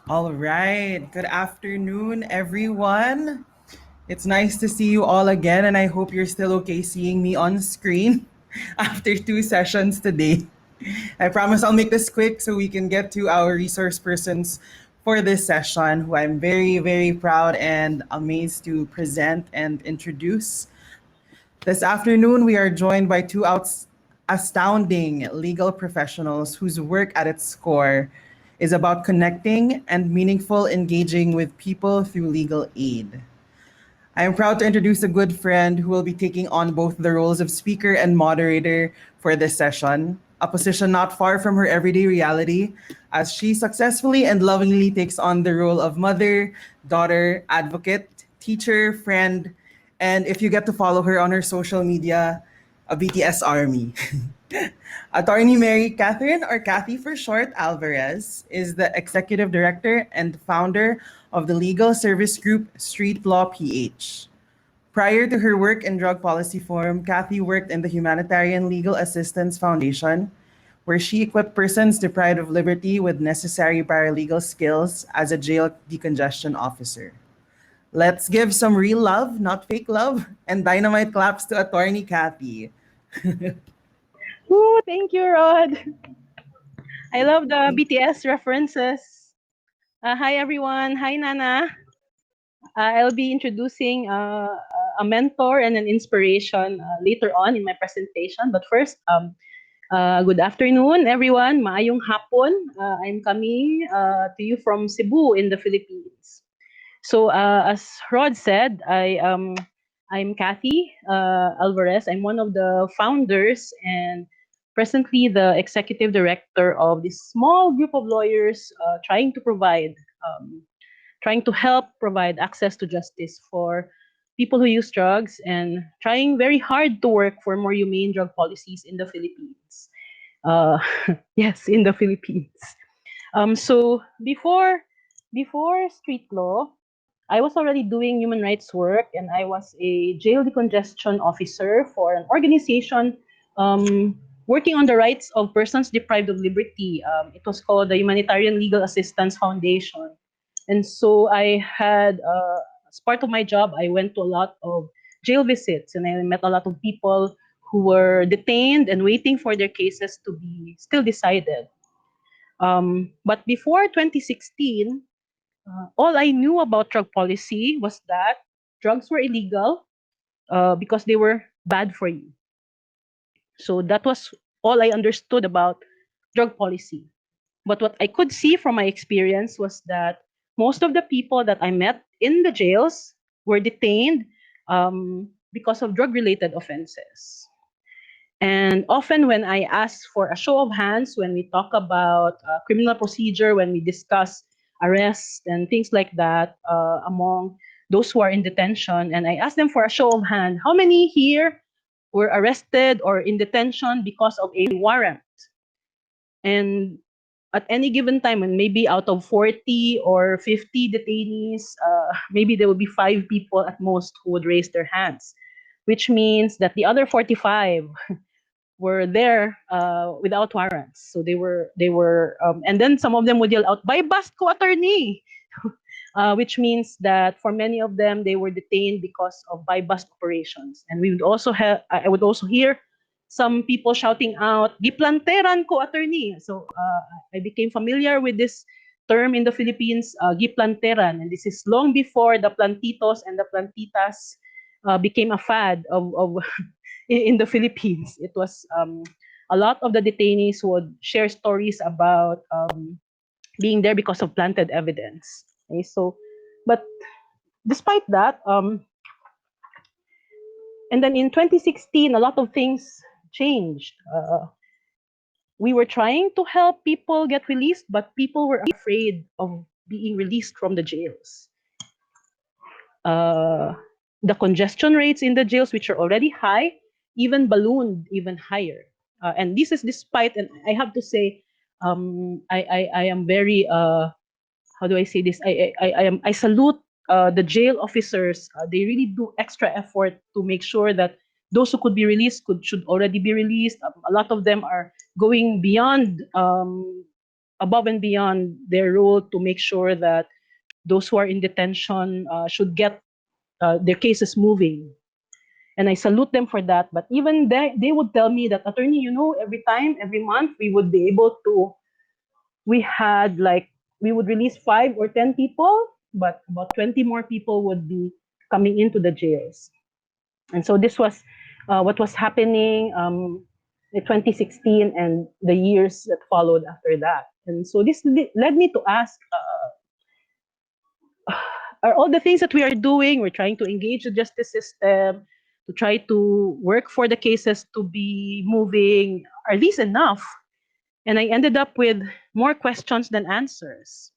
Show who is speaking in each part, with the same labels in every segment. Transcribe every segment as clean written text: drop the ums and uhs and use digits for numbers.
Speaker 1: All right. Good afternoon, everyone. It's nice to see you all again, and I hope you're still okay seeing me on screen after two sessions today. I promise I'll make this quick so we can get to our resource persons for this session, who I'm very, very proud and amazed to present and introduce. This afternoon, we are joined by two astounding legal professionals whose work at its core is about connecting and meaningful engaging with people through legal aid. I am proud to introduce a good friend who will be taking on both the roles of speaker and moderator for this session, a position not far from her everyday reality, as she successfully and lovingly takes on the role of mother, daughter, advocate, teacher, friend, and if you get to follow her on her social media, a BTS army. Attorney Mary Catherine, or Cathy for short, Alvarez, is the executive director and founder of the legal service group StreetLawPH. Prior to her work in Drug Policy Forum, Cathy worked in the Humanitarian Legal Assistance Foundation, where she equipped persons deprived of liberty with necessary paralegal skills as a jail decongestion officer. Let's give some real love, not fake love, and dynamite claps to Attorney Cathy.
Speaker 2: Ooh, thank you, Rod. I love the BTS references. Hi, everyone. Hi, Nana. I'll be introducing a mentor and an inspiration later on in my presentation. But first, good afternoon, everyone. Maayong hapon. I'm coming to you from Cebu in the Philippines. So, as Rod said, I'm Cathy Alvarez. I'm one of the founders and presently the executive director of this small group of lawyers um, trying to help provide access to justice for people who use drugs and trying very hard to work for more humane drug policies in the Philippines. Uh, yes, in the Philippines. So before street law, I was already doing human rights work, and I was a jail decongestion officer for an organization working on the rights of persons deprived of liberty. It was called the Humanitarian Legal Assistance Foundation. And so I had, as part of my job, I went to a lot of jail visits, and I met a lot of people who were detained and waiting for their cases to be still decided. But before 2016, all I knew about drug policy was that drugs were illegal because they were bad for you. So that was all I understood about drug policy. But what I could see from my experience was that most of the people that I met in the jails were detained because of drug related offenses. And often, when I ask for a show of hands, when we talk about criminal procedure, when we discuss arrest and things like that among those who are in detention, and I ask them for a show of hand, how many here were arrested or in detention because of a warrant? And at any given time, and maybe out of 40 or 50 detainees, maybe there would be five people at most who would raise their hands, which means that the other 45 were there without warrants. So and then some of them would yell out, "By bust ko, attorney!" Which means that for many of them, they were detained because of by bust operations. And I would also hear some people shouting out, "Giplanteran ko, attorney!" So I became familiar with this term in the Philippines, giplanteran. And this is long before the plantitos and the plantitas became a fad of in the Philippines. It was a lot of the detainees would share stories about being there because of planted evidence. Okay, so, but despite that, and then in 2016, a lot of things changed. We were trying to help people get released, but people were afraid of being released from the jails. Uh, the congestion rates in the jails, which are already high, even ballooned even higher. And this is despite, and I have to say, I am very, how do I say this? I salute the jail officers. They really do extra effort to make sure that those who could be released should already be released. A lot of them are going beyond above and beyond their role to make sure that those who are in detention should get their cases moving. And I salute them for that. But even they would tell me that, attorney, every month, we would be able to, we would release 5 or 10 people, but about 20 more people would be coming into the jails. And so this was what was happening in 2016 and the years that followed after that. And so this led me to ask, are all the things that we are doing, we're trying to engage the justice system, to try to work for the cases to be moving, are these enough? And I ended up with more questions than answers.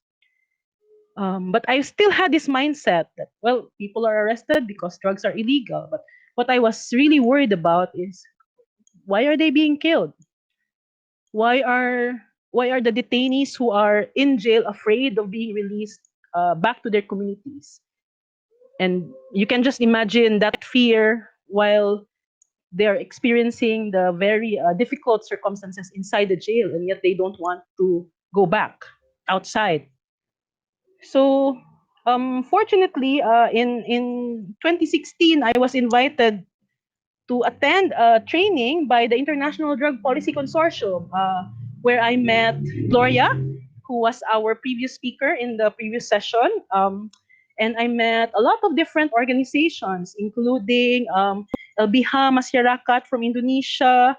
Speaker 2: But I still had this mindset that, well, people are arrested because drugs are illegal. But what I was really worried about is, why are they being killed? Why are the detainees who are in jail afraid of being released back to their communities? And you can just imagine that fear while they're experiencing the very difficult circumstances inside the jail, and yet they don't want to go back outside. So, fortunately, in 2016, I was invited to attend a training by the International Drug Policy Consortium, where I met Gloria, who was our previous speaker in the previous session. And I met a lot of different organizations, including LBH Masyarakat from Indonesia,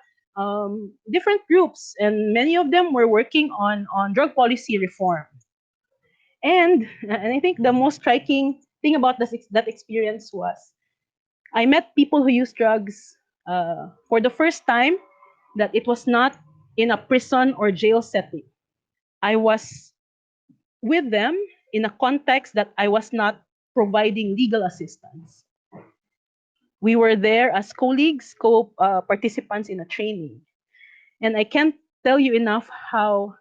Speaker 2: different groups, and many of them were working on drug policy reform. And I think the most striking thing about that experience was I met people who use drugs for the first time, that it was not in a prison or jail setting. I was with them in a context that I was not providing legal assistance. We were there as colleagues, co-participants in a training. And I can't tell you enough how,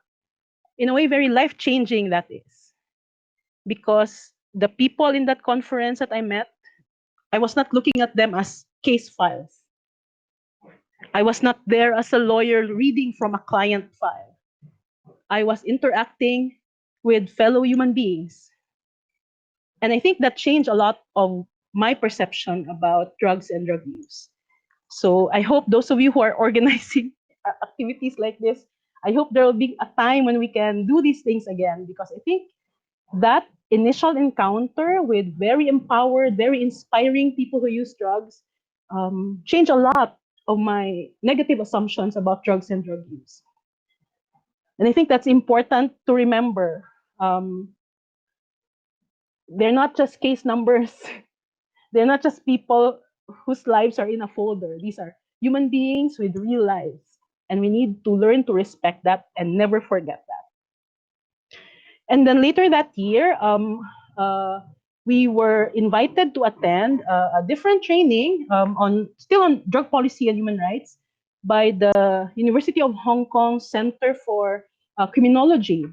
Speaker 2: in a way, very life-changing that is. Because the people in that conference that I met, I was not looking at them as case files. I was not there as a lawyer reading from a client file. I was interacting with fellow human beings. And I think that changed a lot of my perception about drugs and drug use. So I hope those of you who are organizing activities like this, I hope there will be a time when we can do these things again, because I think that initial encounter with very empowered, very inspiring people who use drugs changed a lot of my negative assumptions about drugs and drug use. And I think that's important to remember. They're not just case numbers. They're not just people whose lives are in a folder. These are human beings with real lives. And we need to learn to respect that and never forget that. And then later that year, we were invited to attend a different training still on drug policy and human rights by the University of Hong Kong Center for Criminology.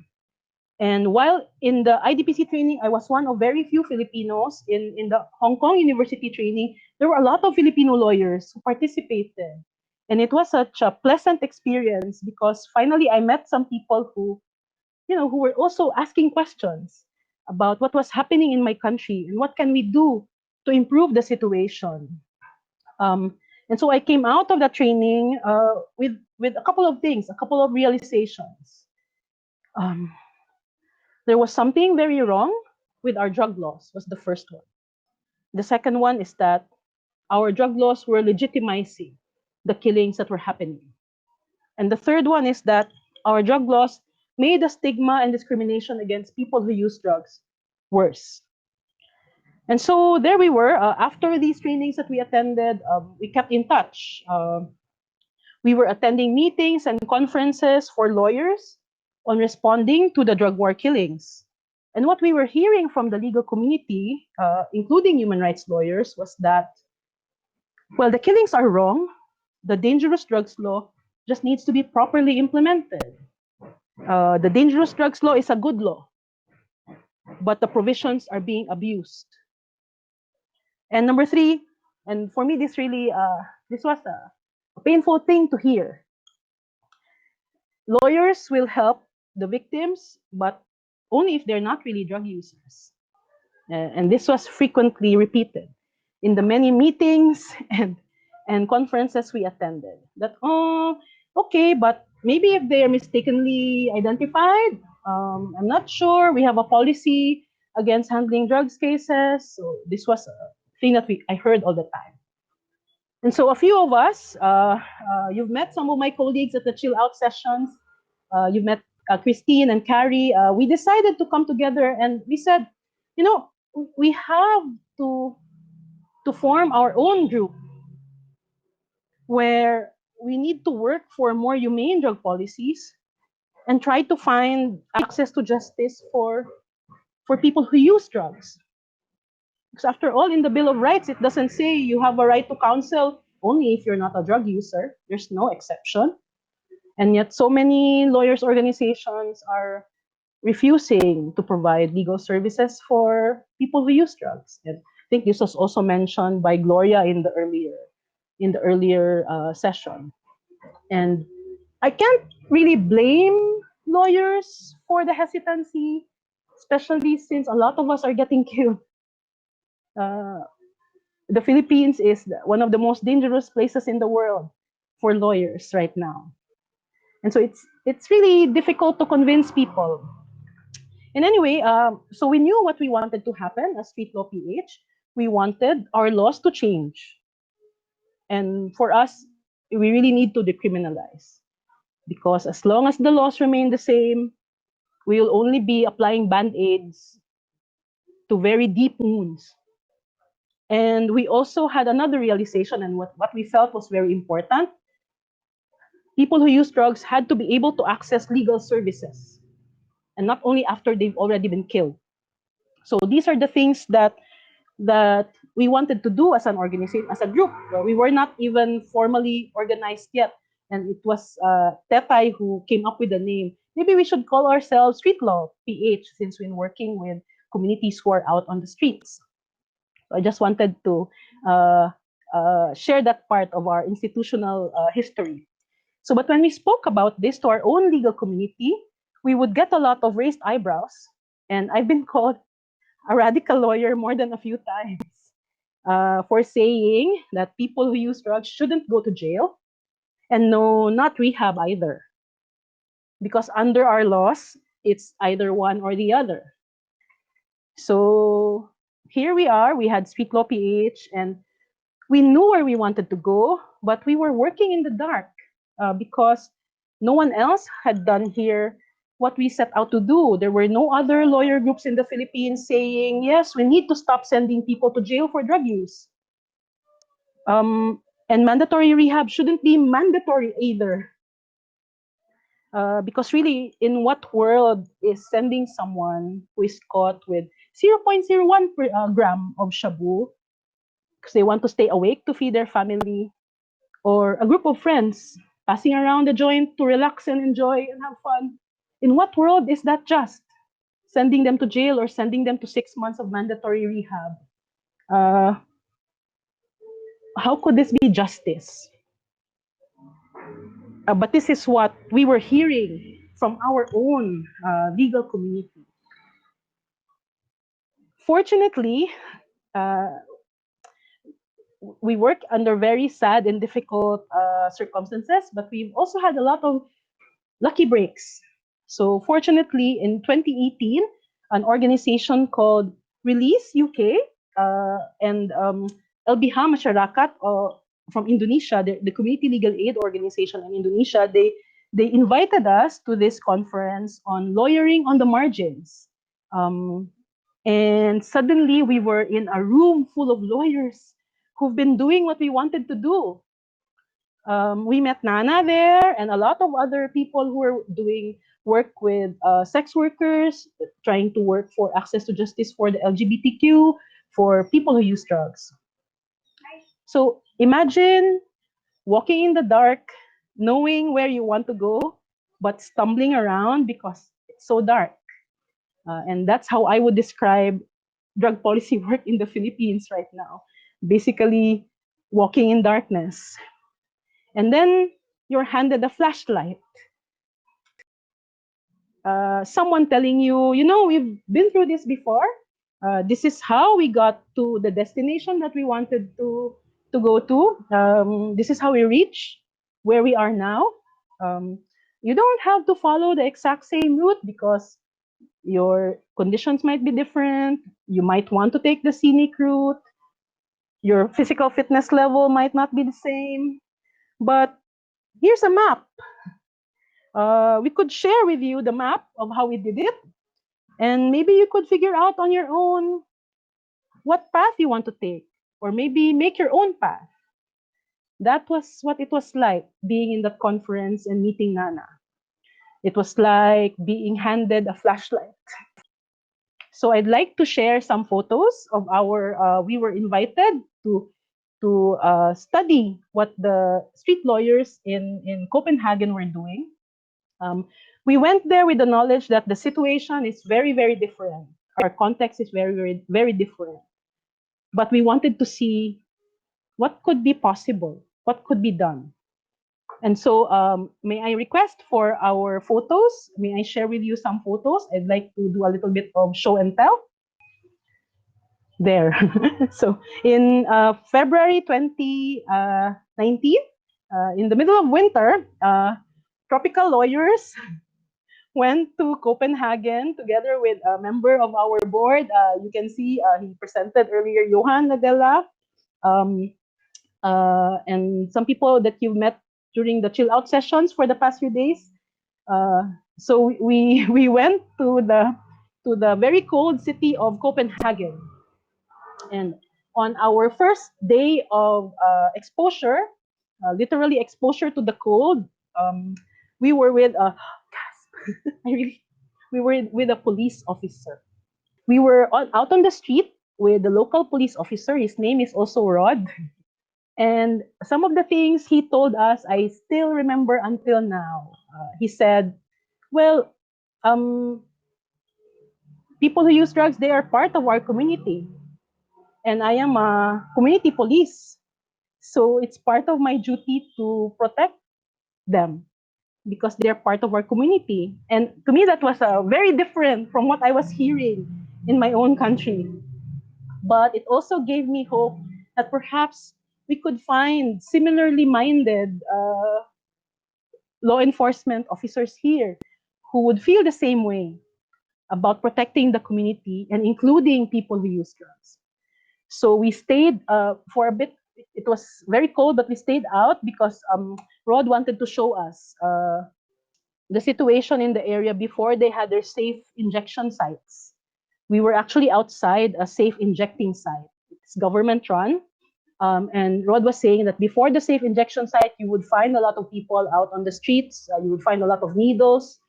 Speaker 2: And while in the IDPC training, I was one of very few Filipinos. In the Hong Kong University training, there were a lot of Filipino lawyers who participated. And it was such a pleasant experience because finally I met some people who were also asking questions about what was happening in my country and what can we do to improve the situation. And so I came out of that training with a couple of things, a couple of realizations. There was something very wrong with our drug laws, was the first one. The second one is that our drug laws were legitimizing the killings that were happening. And the third one is that our drug laws made the stigma and discrimination against people who use drugs worse. And so there we were. After these trainings that we attended, we kept in touch. We were attending meetings and conferences for lawyers on responding to the drug war killings. And what we were hearing from the legal community, including human rights lawyers, was that, well, the killings are wrong. The dangerous drugs law just needs to be properly implemented. The dangerous drugs law is a good law, but the provisions are being abused. And number three, and for me, this was a painful thing to hear. Lawyers will help the victims, but only if they're not really drug users. And this was frequently repeated in the many meetings and conferences we attended. That, oh, okay, but maybe if they are mistakenly identified, I'm not sure. We have a policy against handling drugs cases. So this was a thing that I heard all the time. And so a few of us, you've met some of my colleagues at the chill out sessions. You've met Christine and Carrie. We decided to come together and we said, you know, we have to form our own group where we need to work for more humane drug policies and try to find access to justice for people who use drugs. Because after all, in the Bill of Rights, it doesn't say you have a right to counsel only if you're not a drug user. There's no exception. And yet so many lawyers' organizations are refusing to provide legal services for people who use drugs. And I think this was also mentioned by Gloria in the earlier session. And I can't really blame lawyers for the hesitancy, especially since a lot of us are getting killed. The Philippines is one of the most dangerous places in the world for lawyers right now. And so it's really difficult to convince people. And anyway, so we knew what we wanted to happen as StreetLawPH. We wanted our laws to change. And for us, we really need to decriminalize. Because as long as the laws remain the same, we will only be applying band-aids to very deep wounds. And we also had another realization, and what we felt was very important. People who use drugs had to be able to access legal services, and not only after they've already been killed. So these are the things that we wanted to do as an organization, as a group. We were not even formally organized yet, and it was Cathy who came up with the name. Maybe we should call ourselves StreetLawPH, since we're working with communities who are out on the streets. So I just wanted to share that part of our institutional history. So, but when we spoke about this to our own legal community, we would get a lot of raised eyebrows. And I've been called a radical lawyer more than a few times for saying that people who use drugs shouldn't go to jail, and no, not rehab either. Because under our laws, it's either one or the other. So here we are, we had StreetLawPH, and we knew where we wanted to go, but we were working in the dark because no one else had done here what we set out to do. There were no other lawyer groups in the Philippines saying, yes, we need to stop sending people to jail for drug use. And mandatory rehab shouldn't be mandatory either. Because really, in what world is sending someone who is caught with 0.01 gram of shabu because they want to stay awake to feed their family, or a group of friends passing around the joint to relax and enjoy and have fun? In what world is that just? Sending them to jail or sending them to 6 months of mandatory rehab? How could this be justice? But this is what we were hearing from our own legal community. Fortunately, we work under very sad and difficult circumstances, but we've also had a lot of lucky breaks. So fortunately, in 2018, an organization called Release UK and LBH Masyarakat from Indonesia, the community legal aid organization in Indonesia, they invited us to this conference on lawyering on the margins. And suddenly we were in a room full of lawyers who've been doing what we wanted to do. We met Nanna there and a lot of other people who are doing work with sex workers, trying to work for access to justice for the LGBTQ, for people who use drugs. So imagine walking in the dark, knowing where you want to go, but stumbling around because it's so dark. And that's how I would describe drug policy work in the Philippines right now. Basically, walking in darkness. And then you're handed a flashlight. someone telling you, you know, we've been through this before. This is how we got to the destination that we wanted to go to. This is how we reach where we are now. Um, you don't have to follow the exact same route because your conditions might be different. You might want to take the scenic route. Your physical fitness level might not be the same. But here's a map. We could share with you the map of how we did it. And maybe you could figure out on your own what path you want to take, or maybe make your own path. That was what it was like being in that conference and meeting Nanna. It was like being handed a flashlight. So I'd like to share some photos of our. We were invited to study what the street lawyers in Copenhagen were doing. We went there with the knowledge that the situation is very, very different. Our context is very, very, very different. But we wanted to see what could be possible, what could be done. And so, may I request for our photos? May I share with you some photos? I'd like to do a little bit of show and tell. There. So, in February 2019, in the middle of winter, tropical lawyers went to Copenhagen together with a member of our board. You can see he presented earlier, Johan Nadella, and some people that you've met during the chill out sessions for the past few days. So we went to the very cold city of Copenhagen, and on our first day of exposure, literally exposure to the cold, we were with a we were with a police officer. We were out on the street with the local police officer. His name is also Rod. And some of the things he told us, I still remember until now. He said, well, people who use drugs, they are part of our community. And I am a community police. So it's part of my duty to protect them because they're part of our community. And to me, that was very different from what I was hearing in my own country. But it also gave me hope that perhaps we could find similarly minded law enforcement officers here who would feel the same way about protecting the community and including people who use drugs. So we stayed for a bit. It was very cold, but we stayed out because Rod wanted to show us the situation in the area before they had their safe injection sites. We were actually outside a safe injecting site. It's government run. And Rod was saying that before the safe injection site, you would find a lot of people out on the streets. You would find a lot of needles.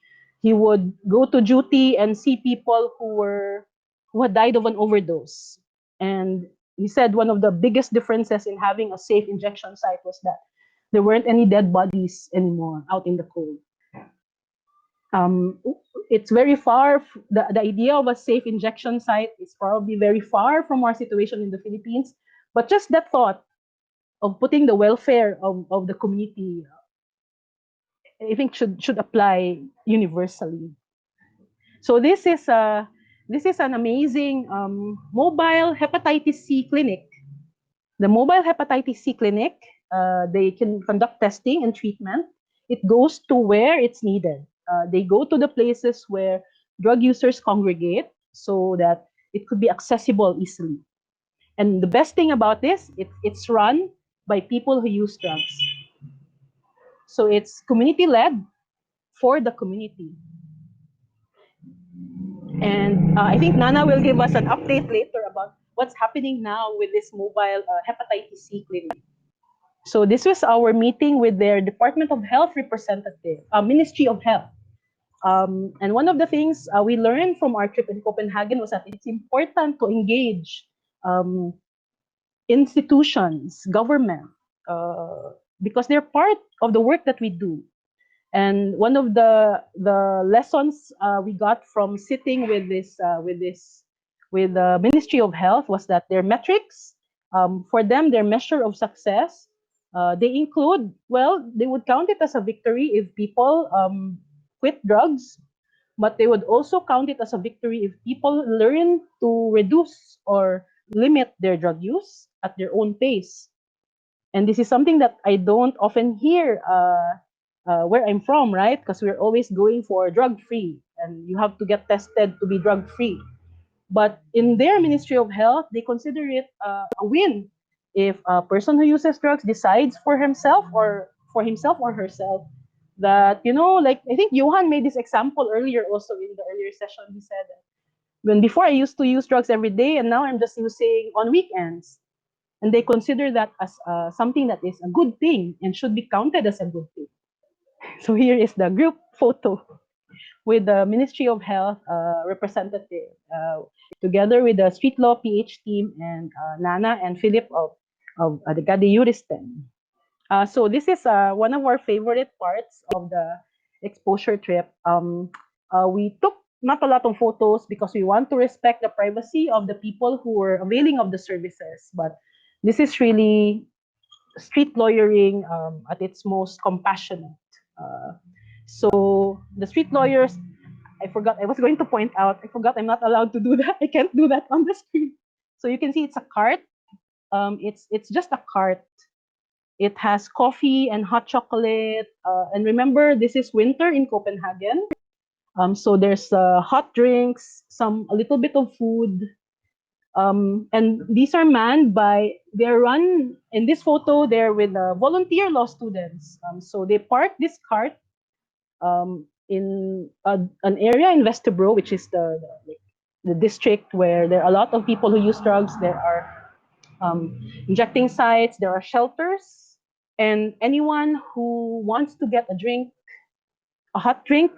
Speaker 2: He would go to duty and see people who had died of an overdose. And he said one of the biggest differences in having a safe injection site was that there weren't any dead bodies anymore out in the cold. It's very far. The idea of a safe injection site is probably very far from our situation in the Philippines. But just that thought of putting the welfare of the community, I think should apply universally. So this is an amazing mobile hepatitis C clinic. The mobile hepatitis C clinic, they can conduct testing and treatment. It goes to where it's needed. They go to the places where drug users congregate so that it could be accessible easily. And the best thing about this, it's run by people who use drugs. So it's community-led for the community. And I think Nanna will give us an update later about what's happening now with this mobile hepatitis C clinic. So this was our meeting with their Department of Health representative, Ministry of Health. And one of the things we learned from our trip in Copenhagen was that it's important to engage institutions, government, because they're part of the work that we do. And one of the lessons we got from sitting with the Ministry of Health was that their metrics, for them, their measure of success, they include, well, they would count it as a victory if people quit drugs, but they would also count it as a victory if people learn to reduce or limit their drug use at their own pace. And this is something that I don't often hear where I'm from, right? Because we're always going for drug free, and you have to get tested to be drug free. But in their Ministry of Health, they consider it a win if a person who uses drugs decides for himself or herself that, like I think Johan made this example earlier also in the earlier session. He said that when before I used to use drugs every day and now I'm just using on weekends. And they consider that as something that is a good thing and should be counted as a good thing. So here is the group photo with the Ministry of Health representative, together with the StreetLawPH team and Nanna and Philip of the Gadejuristen. So this is one of our favorite parts of the exposure trip. We took not a lot of photos because we want to respect the privacy of the people who were availing of the services. But this is really street lawyering at its most compassionate. So the street lawyers, I forgot, I was going to point out, I forgot I'm not allowed to do that. I can't do that on the screen. So you can see it's a cart. It's just a cart. It has coffee and hot chocolate. And remember, this is winter in Copenhagen. So there's hot drinks, a little bit of food. And these are manned by, they're run, in this photo, they're with volunteer law students. So they park this cart in an area in Vesterbro, which is the district where there are a lot of people who use drugs. There are injecting sites, there are shelters, and anyone who wants to get a hot drink,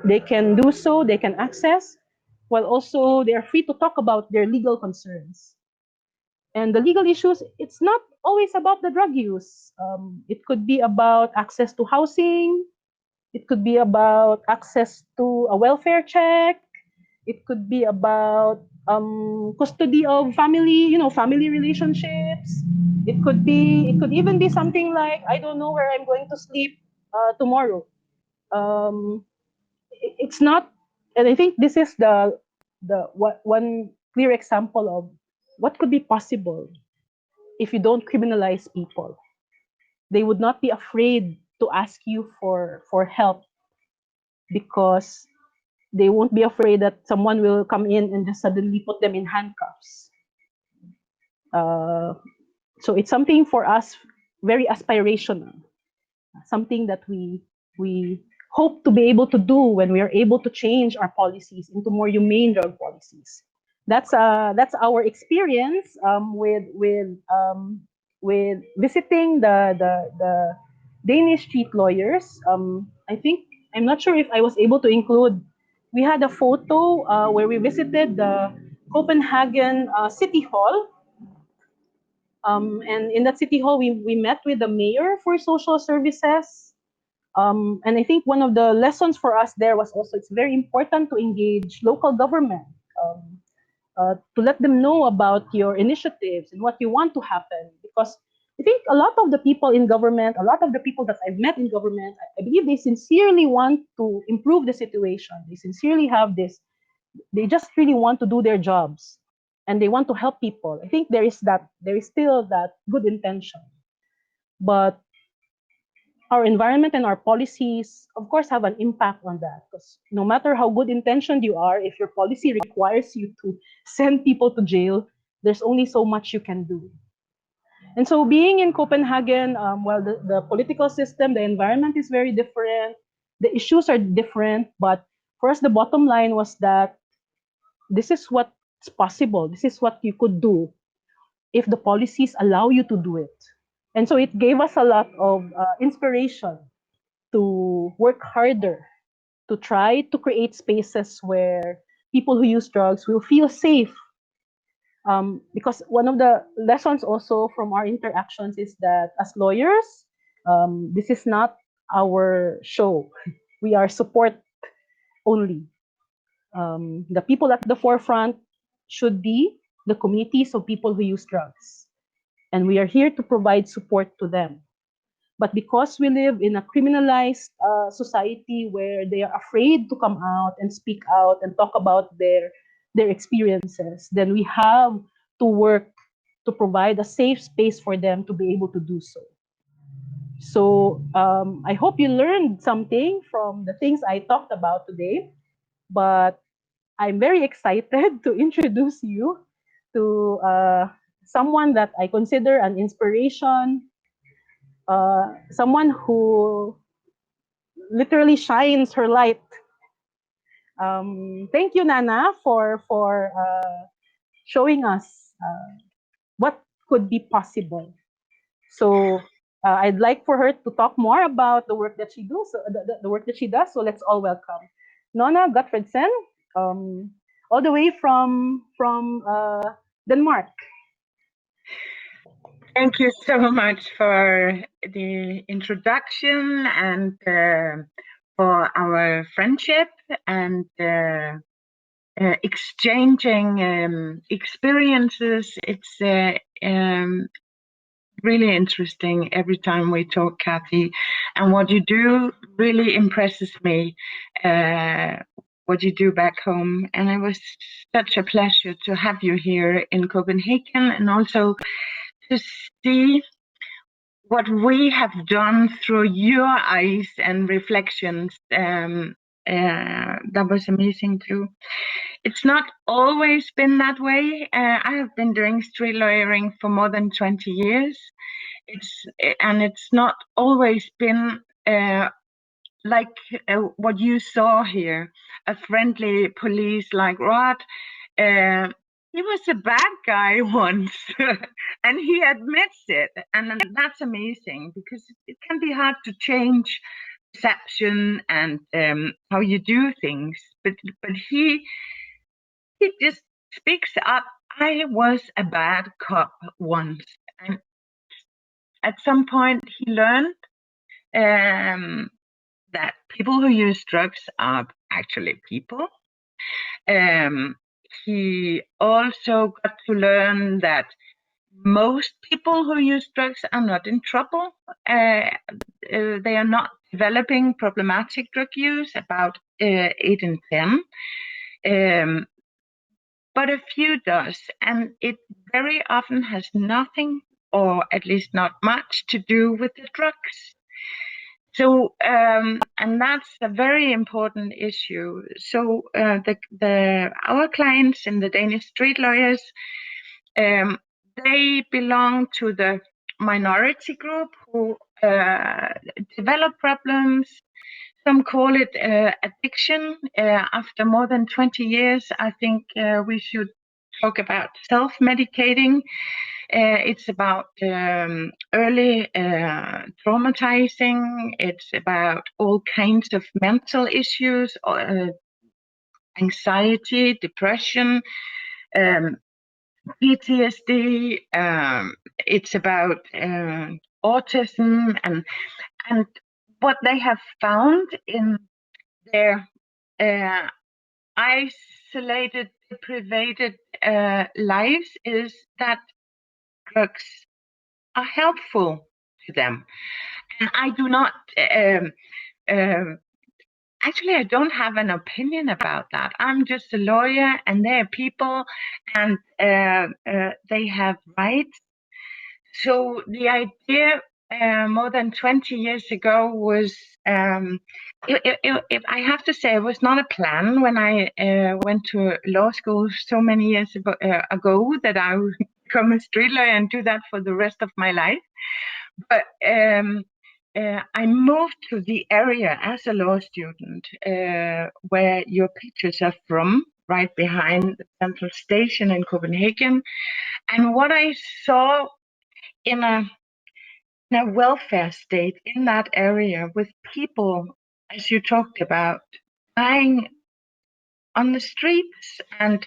Speaker 2: they can do so, they can access, while also they are free to talk about their legal concerns. And the legal issues, it's not always about the drug use. It could be about access to housing, it could be about access to a welfare check. It could be about custody of family, family relationships. It could even be something like, I don't know where I'm going to sleep tomorrow. Um, it's not, and I think this is one clear example of what could be possible if you don't criminalize people. They would not be afraid to ask you for help because they won't be afraid that someone will come in and just suddenly put them in handcuffs. So it's something for us very aspirational, something that we hope to be able to do when we are able to change our policies into more humane drug policies. That's our experience with visiting the Danish street lawyers. I think I'm not sure if I was able to include. We had a photo where we visited the Copenhagen City Hall. And in that City Hall, we met with the mayor for social services. And I think one of the lessons for us there was also it's very important to engage local government, to let them know about your initiatives and what you want to happen. Because I think a lot of the people in government, a lot of the people that I've met in government, I believe they sincerely want to improve the situation. They sincerely have this, they just really want to do their jobs and they want to help people. I think there is still that good intention. But our environment and our policies, of course, have an impact on that. Because no matter how good intentioned you are, if your policy requires you to send people to jail, there's only so much you can do. And so being in Copenhagen, well, the political system, the environment is very different. The issues are different. But for us, the bottom line was that this is what's possible. This is what you could do if the policies allow you to do it. And so it gave us a lot of inspiration to work harder, to try to create spaces where people who use drugs will feel safe. Because one of the lessons also from our interactions is that as lawyers, this is not our show. We are support only. The people at the forefront should be the communities of people who use drugs. And we are here to provide support to them. But because we live in a criminalized society where they are afraid to come out and speak out and talk about their experiences, then we have to work to provide a safe space for them to be able to do so. So I hope you learned something from the things I talked about today, but I'm very excited to introduce you to someone that I consider an inspiration, someone who literally shines her light. Thank you, Nanna, for showing us what could be possible. So I'd like for her to talk more about the work that she does. So the work that she does. So let's all welcome Nanna Gotfredsen, all the way from Denmark.
Speaker 3: Thank you so much for the introduction and for our friendship and exchanging experiences. It's really interesting every time we talk, Cathy. And what you do really impresses me, what you do back home. And it was such a pleasure to have you here in Copenhagen and also to see what we have done through your eyes and reflections. That was amazing too. It's not always been that way. I have been doing street lawyering for more than 20 years. It's not always been like what you saw here, a friendly police like Rod. He was a bad guy once, and he admits it, and that's amazing because it can be hard to change perception and how you do things. But he just speaks up. I was a bad cop once, and at some point he learned that people who use drugs are actually people. He also got to learn that most people who use drugs are not in trouble. They are not developing problematic drug use, about 8 in 10. But a few does, and it very often has nothing, or at least not much, to do with the drugs. So, and that's a very important issue. So, our clients in the Danish street lawyers, they belong to the minority group who develop problems. Some call it addiction. After more than 20 years, I think we should talk about self-medicating. It's about early traumatizing. It's about all kinds of mental issues, anxiety, depression, PTSD. It's about autism and what they have found in their isolated, deprived lives is that drugs are helpful to them. And I do not, actually, I don't have an opinion about that. I'm just a lawyer and they're people and they have rights. So the idea more than 20 years ago was, if I have to say, it was not a plan when I went to law school so many years ago that I would become a street lawyer and do that for the rest of my life. But I moved to the area as a law student where your pictures are from, right behind the central station in Copenhagen. And what I saw in a welfare state in that area with people, as you talked about, dying on the streets and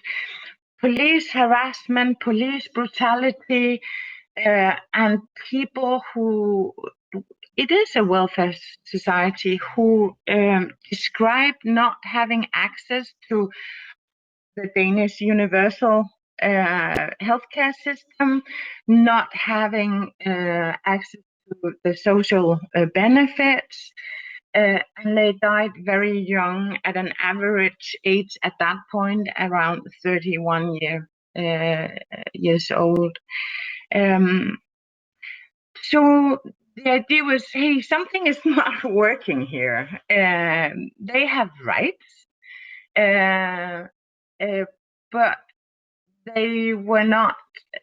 Speaker 3: police harassment, police brutality, and people who, it is a welfare society, who describe not having access to the Danish universal healthcare system, not having access to the social benefits. And they died very young, at an average age at that point around 31 years old. So the idea was, hey, something is not working here. They have rights, but they were not,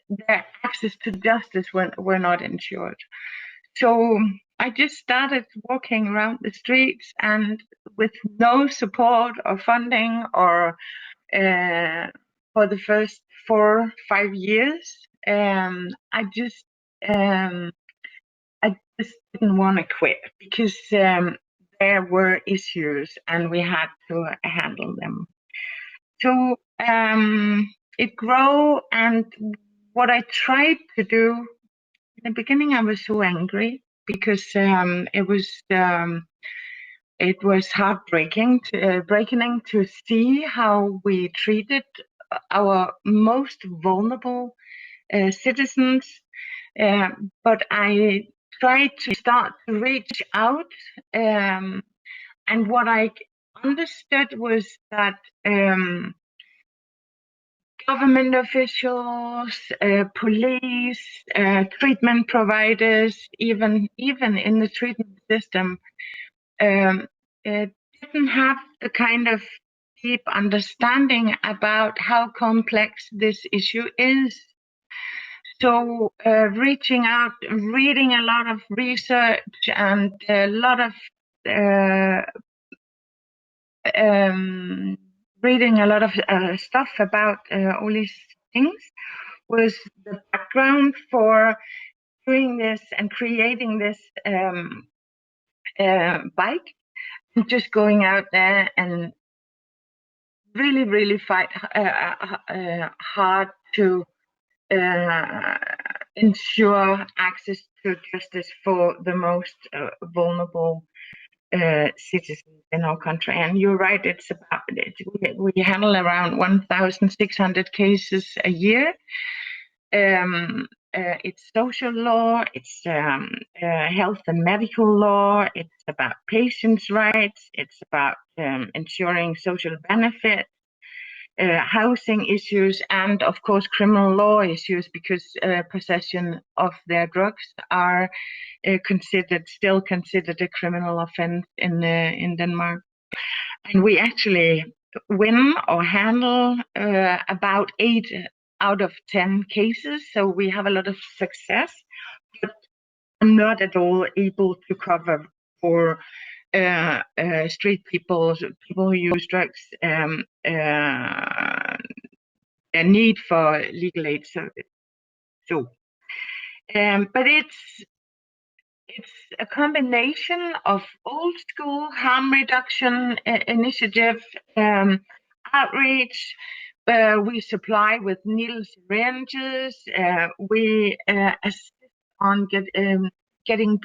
Speaker 3: their access to justice were not ensured. So I just started walking around the streets, and with no support or funding or for the first 4-5 years, I just didn't want to quit, because there were issues and we had to handle them. So it grew, and what I tried to do in the beginning, I was so angry because it was heartbreaking to see how we treated our most vulnerable citizens. But I tried to start to reach out, and what I understood was that government officials, police, treatment providers, even in the treatment system, didn't have the kind of deep understanding about how complex this issue is. So reaching out, reading a lot of research and a lot of reading a lot of stuff about all these things was the background for doing this and creating this bike, and just going out there and really fight hard to ensure access to justice for the most vulnerable citizens in our country. And you're right, it's about we handle around 1,600 cases a year. It's social law, it's health and medical law, it's about patients' rights, it's about ensuring social benefits, housing issues, and of course criminal law issues, because possession of their drugs are still considered a criminal offense in Denmark. And we actually win or handle about 8 out of 10 cases, so we have a lot of success, but I'm not at all able to cover for street people who use drugs, their need for legal aid service. So, but it's a combination of old school harm reduction initiative, outreach. We supply with needle syringes. We assist on getting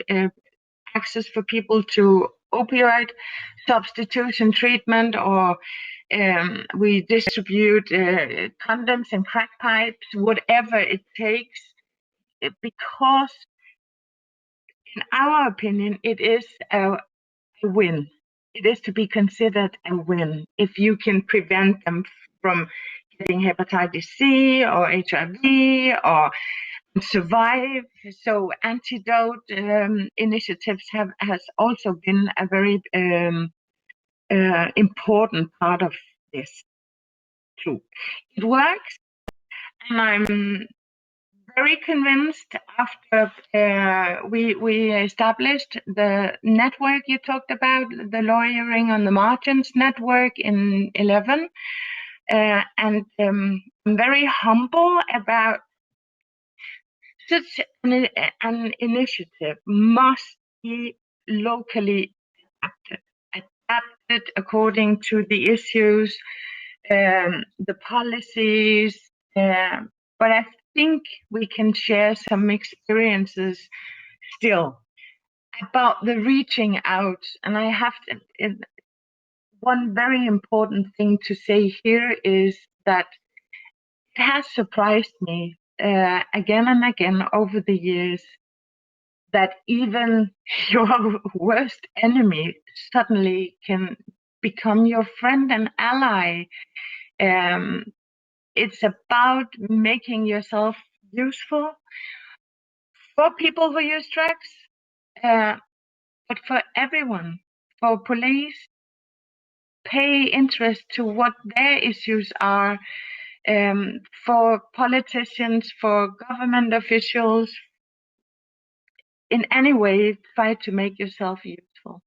Speaker 3: access for people to opioid substitution treatment, or we distribute condoms and crack pipes, whatever it takes, because in our opinion, it is a win. It is to be considered a win if you can prevent them from getting hepatitis C or HIV or survive. So antidote initiatives has also been a very important part of this too. It works, and I'm very convinced after we established the network you talked about, the Lawyering on the Margins network in 11, and I'm very humble about such an initiative must be locally adapted according to the issues, the policies, but I think we can share some experiences still about the reaching out. And I have to, one very important thing to say here is that it has surprised me again and again over the years that even your worst enemy suddenly can become your friend and ally. It's about making yourself useful for people who use drugs, but for everyone, for police, pay interest to what their issues are, for politicians, for government officials, in any way, try to make yourself useful.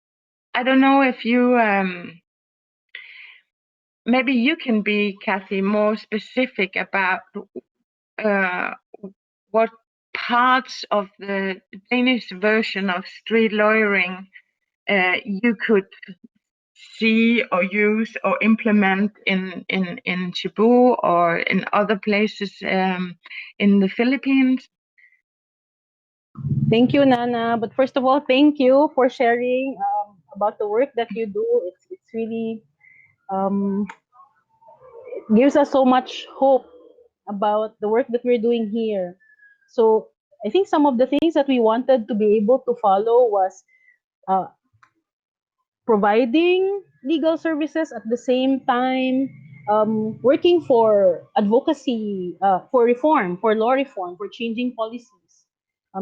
Speaker 3: I don't know if you, maybe you can be, Cathy, more specific about what parts of the Danish version of street lawyering you could see or use or implement in Cebu or in other places in the Philippines.
Speaker 2: Thank you, Nana. But first of all, thank you for sharing about the work that you do. It's really um, it gives us so much hope about the work that we're doing here. So I think some of the things that we wanted to be able to follow was uh, providing legal services at the same time, working for advocacy, for reform, for law reform, for changing policies.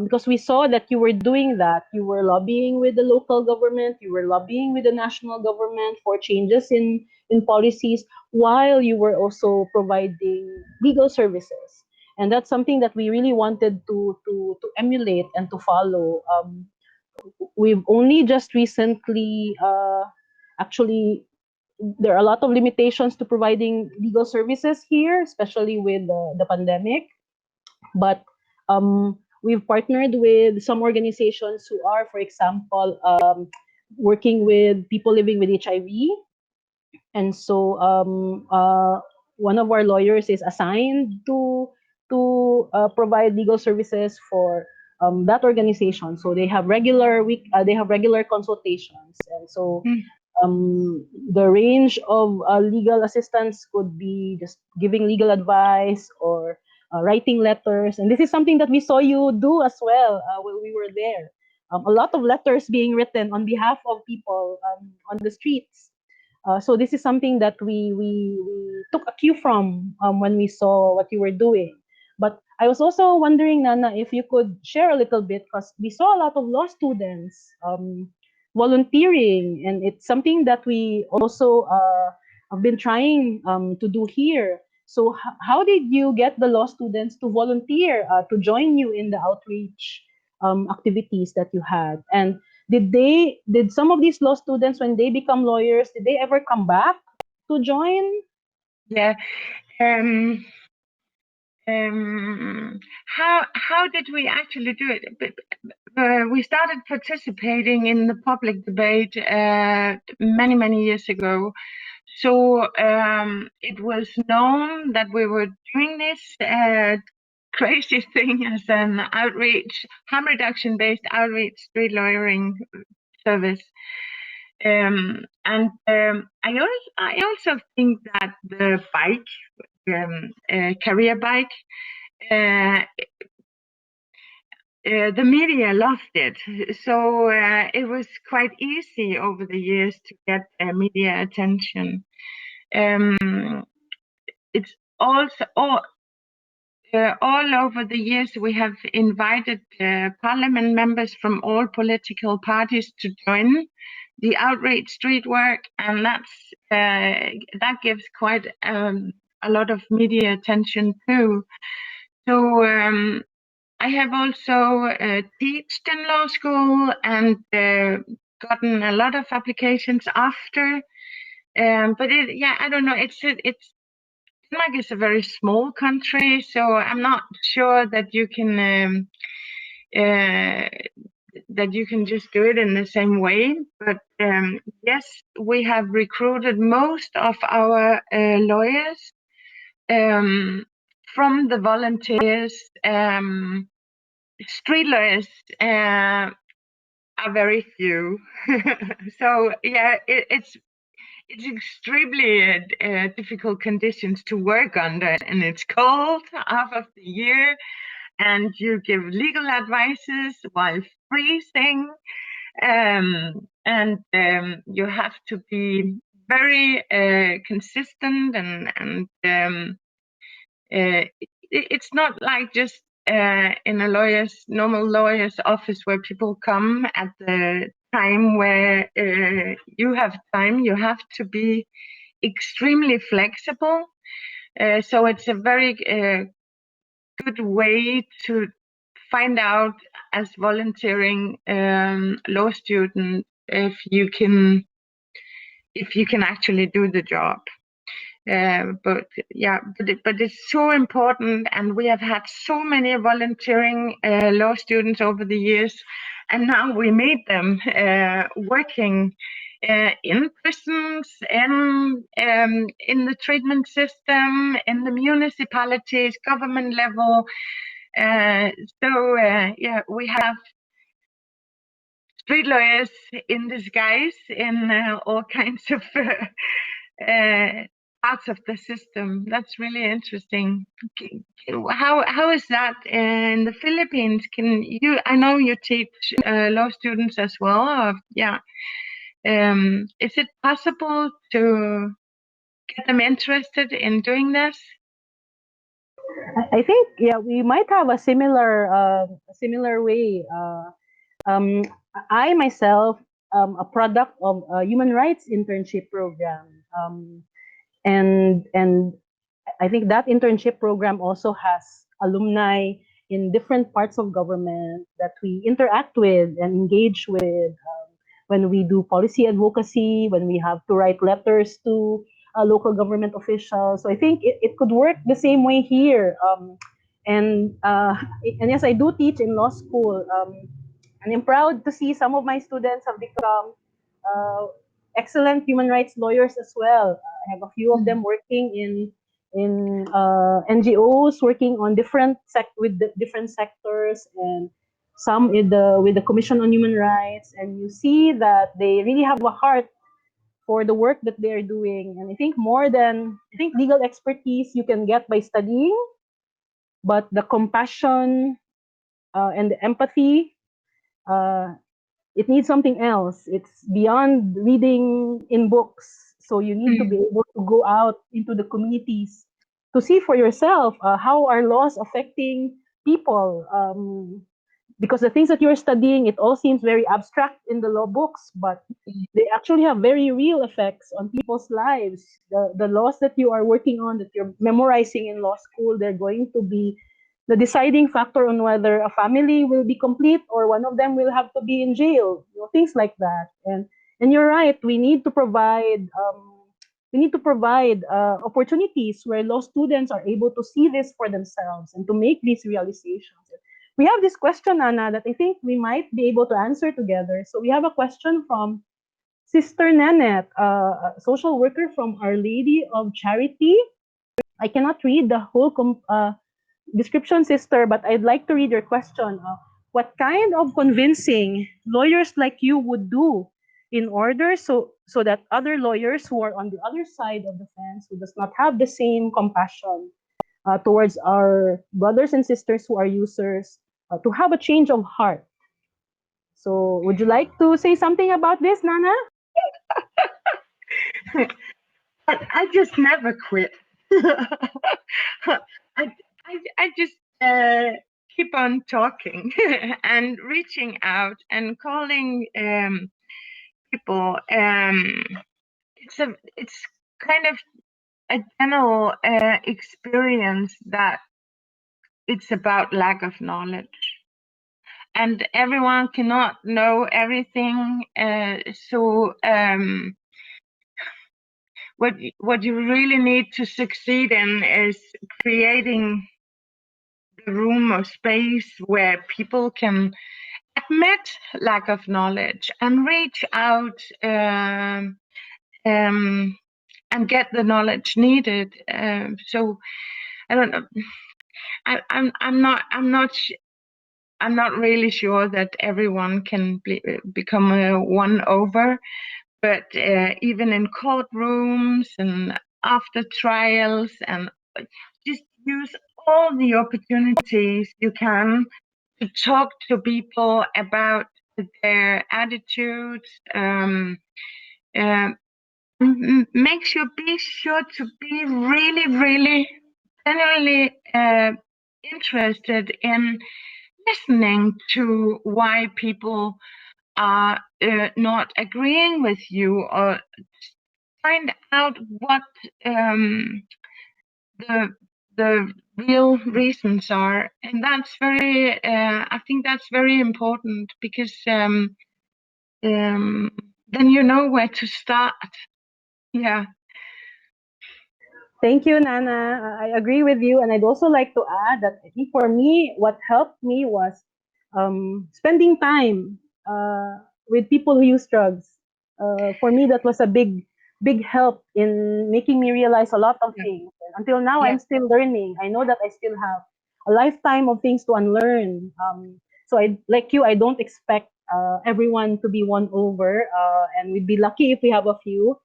Speaker 2: Because we saw that you were doing that. You were lobbying with the local government, you were lobbying with the national government for changes in policies, while you were also providing legal services. And that's something that we really wanted to emulate and to follow. We've only just recently actually there are a lot of limitations to providing legal services here, especially with the pandemic. But we've partnered with some organizations who are, for example, working with people living with HIV. And so one of our lawyers is assigned to provide legal services for that organization. So they have regular consultations, and so the range of legal assistance could be just giving legal advice or writing letters. And this is something that we saw you do as well when we were there. A lot of letters being written on behalf of people on the streets. So this is something that we took a cue from when we saw what you were doing. But I was also wondering, Nana, if you could share a little bit, because we saw a lot of law students volunteering, and it's something that we also have been trying to do here. So how did you get the law students to volunteer to join you in the outreach activities that you had? And did some of these law students, when they become lawyers, did they ever come back to join?
Speaker 3: Yeah. How did we actually do it? We started participating in the public debate many years ago. So it was known that we were doing this crazy thing as an outreach, harm reduction based outreach street lawyering service. And I also think that the bike, career bike, the media loved it. So it was quite easy over the years to get media attention. It's also all over the years we have invited parliament members from all political parties to join the outreach street work, and that gives quite a lot of media attention too. So I have also taught in law school and gotten a lot of applications after. But I don't know. Denmark is a very small country, so I'm not sure that you can just do it in the same way. But yes, we have recruited most of our lawyers from the volunteers. Street lawyers are very few. So yeah, it's extremely difficult conditions to work under, and it's cold half of the year, and you give legal advices while freezing, and you have to be very consistent, and it's not like just in a normal lawyer's office where people come at the time where you have time. You have to be extremely flexible. So it's a very good way to find out as volunteering law student if you can actually do the job. But it's so important, and we have had so many volunteering law students over the years, and now we meet them working in prisons, in the treatment system, in the municipalities, government level. We have street lawyers in disguise in all kinds of parts of the system. That's really interesting. How is that in the Philippines? I know you teach law students as well. Is it possible to get them interested in doing this?
Speaker 2: I think, yeah, we might have a similar way. I myself a product of a human rights internship program, and I think that internship program also has alumni in different parts of government that we interact with and engage with when we do policy advocacy, when we have to write letters to local government officials. So I think it could work the same way here. And yes, I do teach in law school. And I'm proud to see some of my students have become excellent human rights lawyers as well. I have a few of them working in NGOs, working on different different sectors, and some with the Commission on Human Rights. And you see that they really have a heart for the work that they're doing. And I think legal expertise you can get by studying, but the compassion and the empathy, it needs something else. It's beyond reading in books. So you need to be able to go out into the communities to see for yourself how are laws affecting people. Because the things that you're studying, it all seems very abstract in the law books, but they actually have very real effects on people's lives. The laws that you are working on, that you're memorizing in law school, they're going to be the deciding factor on whether a family will be complete or one of them will have to be in jail. Things like that. And you're right. We need to provide opportunities where law students are able to see this for themselves and to make these realizations. We have this question, Nanna, that I think we might be able to answer together. So we have a question from Sister Nanette, a social worker from Our Lady of Charity. I cannot read the whole description, sister, but I'd like to read your question. What kind of convincing lawyers like you would do in order so that other lawyers who are on the other side of the fence, who does not have the same compassion towards our brothers and sisters who are users, to have a change of heart? So would you like to say something about this, Nanna?
Speaker 3: I just never quit. I just keep on talking and reaching out and calling people. It's kind of a general experience that it's about lack of knowledge, and everyone cannot know everything. What you really need to succeed in is creating the room or space where people can admit lack of knowledge and reach out and get the knowledge needed. So I don't know. I'm not really sure that everyone can become a one over. But even in courtrooms and after trials, and just use all the opportunities you can to talk to people about their attitudes. Makes you be sure to be really, really genuinely interested in listening to why people are not agreeing with you, or find out what the real reasons are. And that's very I think that's very important, because then you know where to start. Yeah.
Speaker 2: Thank you, Nana. I agree with you. And I'd also like to add that I think for me, what helped me was spending time with people who use drugs. For me, that was a big help in making me realize a lot of
Speaker 3: Yeah.
Speaker 2: things. And until now,
Speaker 3: Yeah.
Speaker 2: I'm still learning. I know that I still have a lifetime of things to unlearn. So I, like you, I don't expect everyone to be won over. And we'd be lucky if we have a few.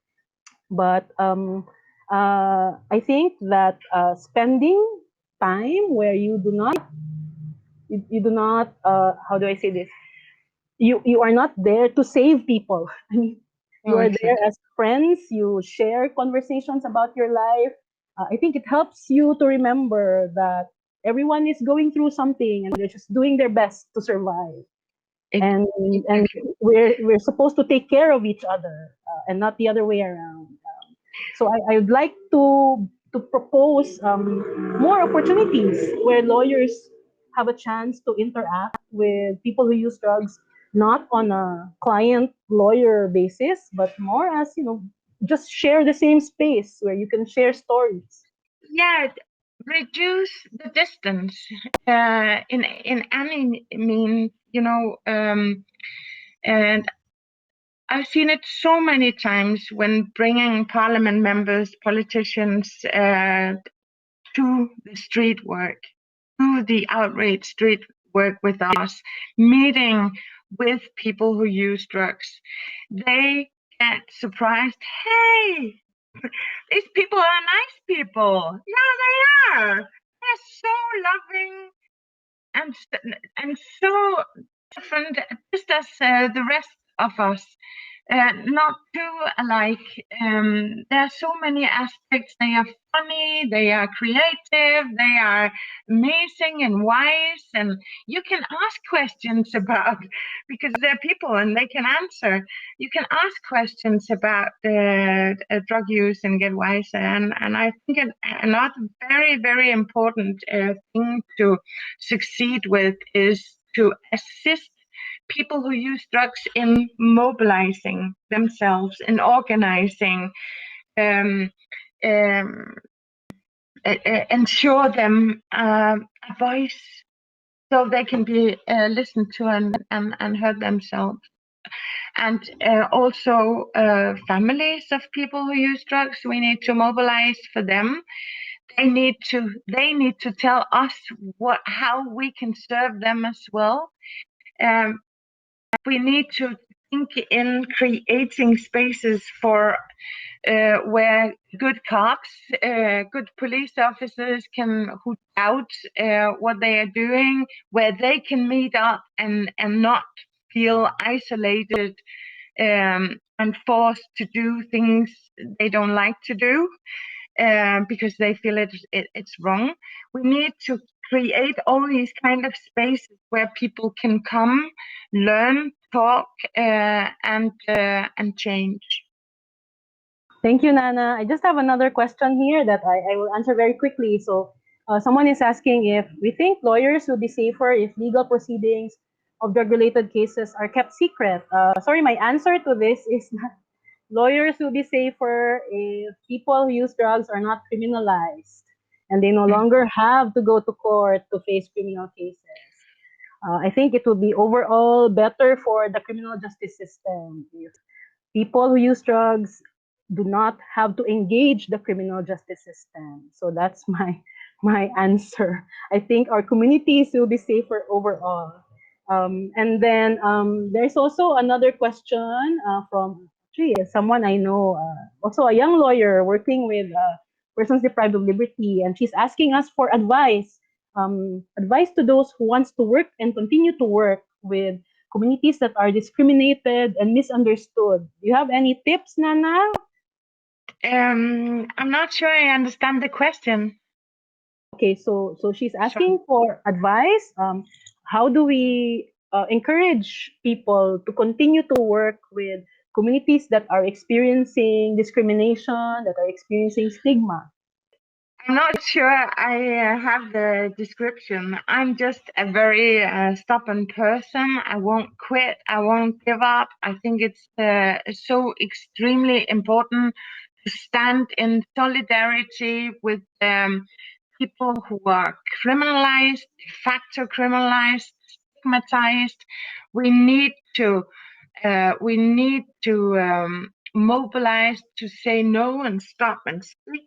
Speaker 2: But I think that spending time where you do not how do I say this? You are not there to save people. I mean, you
Speaker 3: Oh,
Speaker 2: are there
Speaker 3: exactly.
Speaker 2: as friends. You share conversations about your life. I think it helps you to remember that everyone is going through something and they're just doing their best to survive. And and
Speaker 3: Exactly.
Speaker 2: we're supposed to take care of each other and not the other way around. So I would like to propose more opportunities where lawyers have a chance to interact with people who use drugs, not on a client lawyer basis, but more as just share the same space where you can share stories.
Speaker 3: Yeah, reduce the distance in any mean, and I've seen it so many times when bringing parliament members, politicians to the street work, to the outrage street work with us, meeting with people who use drugs. They get surprised. Hey, these people are nice people. Yeah, they are. They're so loving and so different, just as the rest of us. Not too alike. There are so many aspects. They are funny, they are creative, they are amazing and wise, and you can ask questions about, because they're people and they can answer. You can ask questions about drug use and get wiser. And I think another very, very important thing to succeed with is to assist people who use drugs in mobilizing themselves, in organizing, um, um, ensure them a voice so they can be listened to and heard themselves. And also families of people who use drugs, we need to mobilize for them. They need to tell us how we can serve them as well. Um, we need to think in creating spaces for where good cops, good police officers who doubt what they are doing, where they can meet up and not feel isolated and forced to do things they don't like to do because they feel it's wrong. We need to create all these kind of spaces where people can come, learn, talk, and change.
Speaker 2: Thank you, Nana. I just have another question here that I will answer very quickly. So, someone is asking if we think lawyers will be safer if legal proceedings of drug-related cases are kept secret. Sorry, my answer to this is not lawyers will be safer if people who use drugs are not criminalized and they no longer have to go to court to face criminal cases. I think it will be overall better for the criminal justice system if people who use drugs do not have to engage the criminal justice system. So that's my answer. I think our communities will be safer overall. And then there's also another question from someone I know, also a young lawyer working with persons deprived of liberty, and she's asking us for advice, advice to those who wants to work and continue to work with communities that are discriminated and misunderstood. Do you have any tips, Nana?
Speaker 3: I'm not sure I understand the question.
Speaker 2: Okay, so she's asking for advice. How do we encourage people to continue to work with communities that are experiencing discrimination, that are experiencing stigma?
Speaker 3: I'm not sure I have the description. I'm just a very stubborn person. I won't quit. I won't give up. I think it's so extremely important to stand in solidarity with people who are criminalized, de facto criminalized, stigmatized. We need to mobilize to say no and stop and speak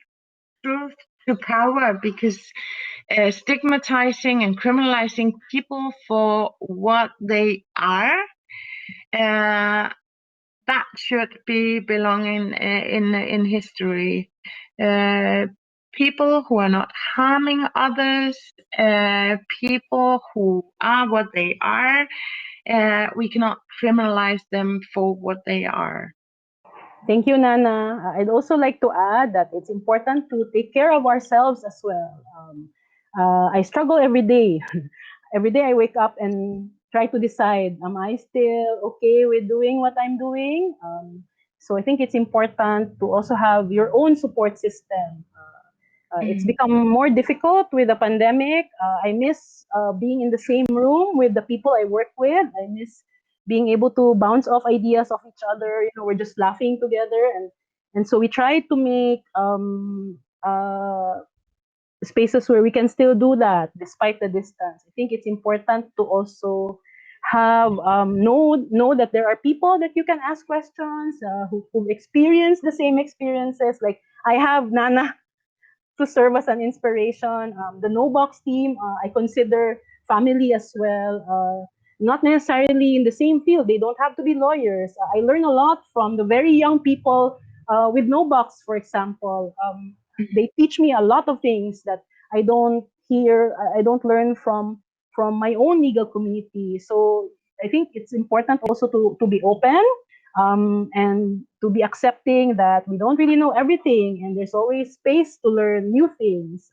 Speaker 3: truth to power, because stigmatizing and criminalizing people for what they are, that should be belonging in history. People who are not harming others, people who are what they are, we cannot criminalize them for what they are.
Speaker 2: Thank you, Nana. I'd also like to add that it's important to take care of ourselves as well. I struggle every day. Every day I wake up and try to decide, am I still okay with doing what I'm doing? So I think it's important to also have your own support system. It's become more difficult with the pandemic. I miss being in the same room with the people I work with. I miss being able to bounce off ideas of each other. We're just laughing together, and so we try to make spaces where we can still do that despite the distance. I think it's important to also have know that there are people that you can ask questions who've experienced the same experiences. Like I have Nana to serve as an inspiration. The No Box team, I consider family as well. Not necessarily in the same field. They don't have to be lawyers. I learn a lot from the very young people with No Box, for example. They teach me a lot of things that I don't hear, I don't learn from my own legal community. So I think it's important also to be open and to be accepting that we don't really know everything, and there's always space to learn new things.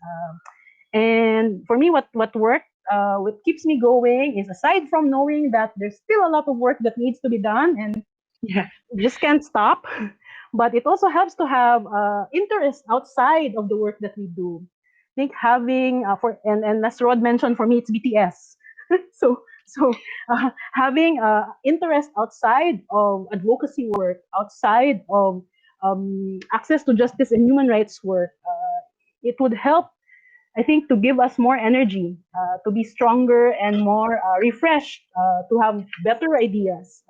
Speaker 2: And for me, what worked, what keeps me going is, aside from knowing that there's still a lot of work that needs to be done, and we just can't stop, but it also helps to have interest outside of the work that we do. I think having and as Rod mentioned, for me it's BTS. so having interest outside of advocacy work, outside of access to justice and human rights work, it would help, I think, to give us more energy, to be stronger and more refreshed, to have better ideas.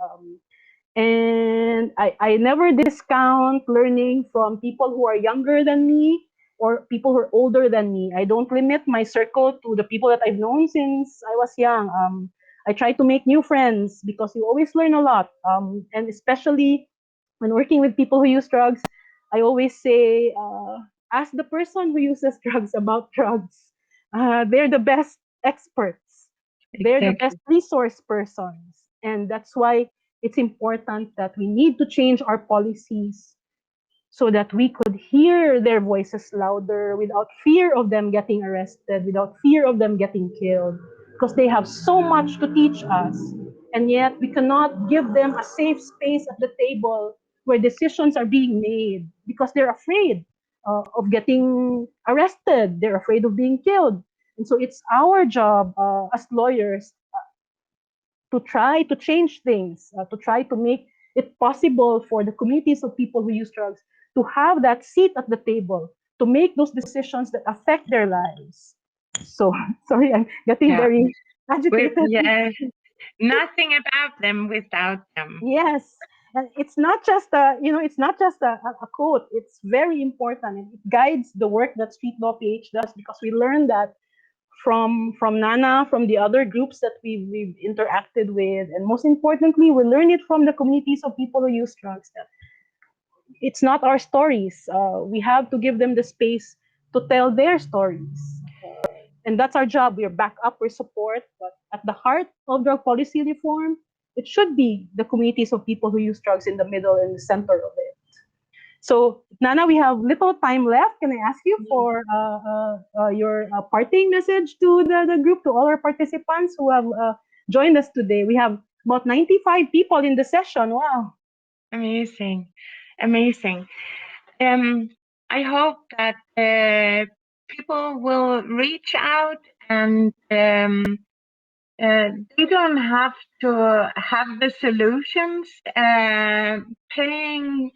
Speaker 2: And I never discount learning from people who are younger than me or people who are older than me. I don't limit my circle to the people that I've known since I was young. I try to make new friends because you always learn a lot. And especially when working with people who use drugs, I always say, ask the person who uses drugs about drugs. They're the best experts. They're the best resource persons. And that's why it's important that we need to change our policies so that we could hear their voices louder without fear of them getting arrested, without fear of them getting killed, because they have so much to teach us. And yet we cannot give them a safe space at the table where decisions are being made because they're afraid of getting arrested. They're afraid of being killed. And so it's our job as lawyers to try to change things, to try to make it possible for the communities of people who use drugs to have that seat at the table, to make those decisions that affect their lives. So, sorry, I'm getting very agitated.
Speaker 3: Nothing about them without them.
Speaker 2: Yes. And it's not just it's not just a quote. It's very important, and it guides the work that StreetLawPH does, because we learn that from Nana, from the other groups that we've interacted with, and most importantly, we learn it from the communities of people who use drugs. That it's not our stories. We have to give them the space to tell their stories. And that's our job. We're backup, we're support. But at the heart of drug policy reform, it should be the communities of people who use drugs in the middle and the center of it. So, Nanna, we have little time left. Can I ask you for your parting message to the group, to all our participants who have joined us today? We have about 95 people in the session. Wow.
Speaker 3: Amazing, amazing. I hope that people will reach out and they don't have to have the solutions. Paying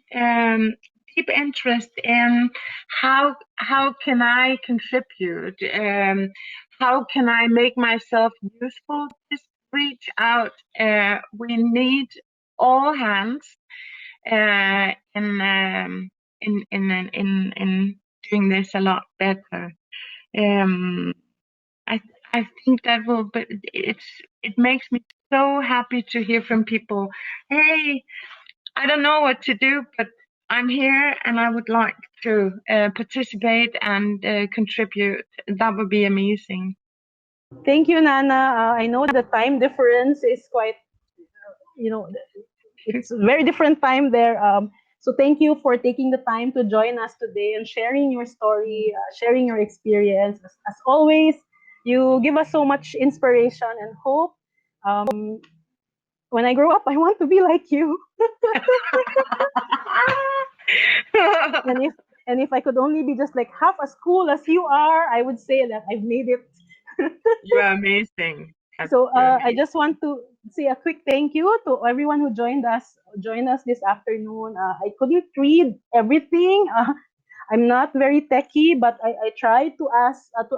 Speaker 3: deep interest in how can I contribute? How can I make myself useful? Just reach out. We need all hands in doing this a lot better. I think that will be, it makes me so happy to hear from people. Hey, I don't know what to do, but I'm here and I would like to participate and contribute. That would be amazing.
Speaker 2: Thank you, Nanna. I know the time difference is quite, it's a very different time there. So thank you for taking the time to join us today and sharing your story, sharing your experience. As always, you give us so much inspiration and hope. When I grow up, I want to be like you. and if I could only be just like half as cool as you are, I would say that I've made it.
Speaker 3: You're amazing.
Speaker 2: So I just want to say a quick thank you to everyone who joined us this afternoon. I couldn't read everything. I'm not very techy, but I try to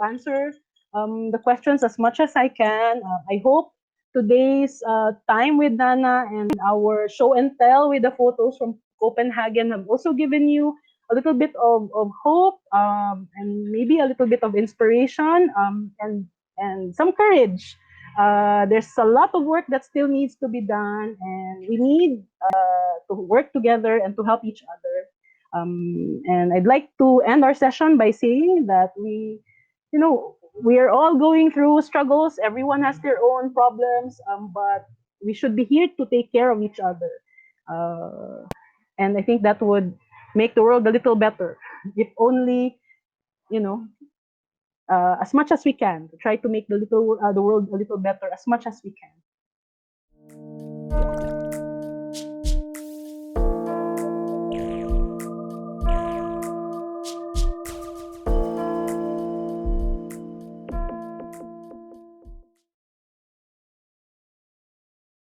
Speaker 2: answer the questions as much as I can. I hope today's time with Nanna and our show and tell with the photos from Copenhagen have also given you a little bit of hope, and maybe a little bit of inspiration, and some courage. There's a lot of work that still needs to be done, and we need to work together and to help each other. And I'd like to end our session by saying that we are all going through struggles. Everyone has their own problems, but we should be here to take care of each other. And I think that would make the world a little better, if only, as much as we can, try to make the world a little better as much as we can.